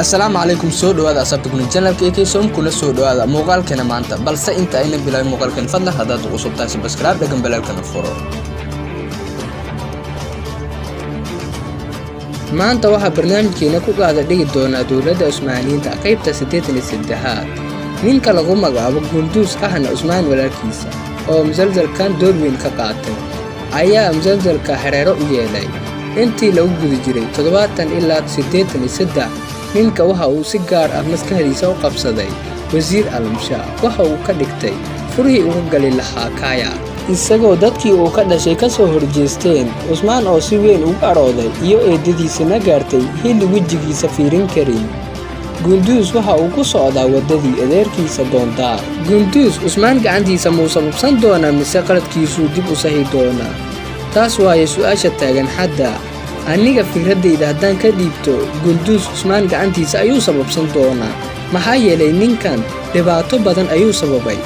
السلام عليكم سود وهذا أصبتكم الجنة كيسون كل سود وهذا مقال كنا مانتا بل أنت أين بلا مقال كن فضل هذا وصلت تاسي بس كلام لكن بلا كنا فرور maanta waxa barnaamijkeena ku qaada dhigi doona dawladda Usmaaniyiinta qaybta 86 ninka lagu magacaabo Gunduus ahna Usmaan walaalkiisa oo musalsalkan door weyn ka qaatay ayaa musalsalka hareero u yeelay intii lagu gudi jiray 70 ilaa 83 ninka waxa uu si gaar ah maskaxdiisa u qabsaday wasiir al-Mushaa waxa uu ka dhigtay furihii ugu gali lahaa Kaya isagoo dadkii uu ka dhashay ka soo horjeesteen Usmaan oo si weyn ugu arooday iyo eedadiisana gaartay xilli wajigiisa fiirin karin Gunduus waxa uu ku socdaa wadadii adeerkiisa doontaa Gunduus Usmaan gacantiisa muusalubsan doona mise qaladkiisu dib u sahi doona taas waaye su'aasha taagan hadda aniga fikradeyda haddaan ka dhiibto Gunduus Usmaan gacantiisa ayuu sababsan doona maxaa yeelay ninkan dhibaato badan ayuu sababay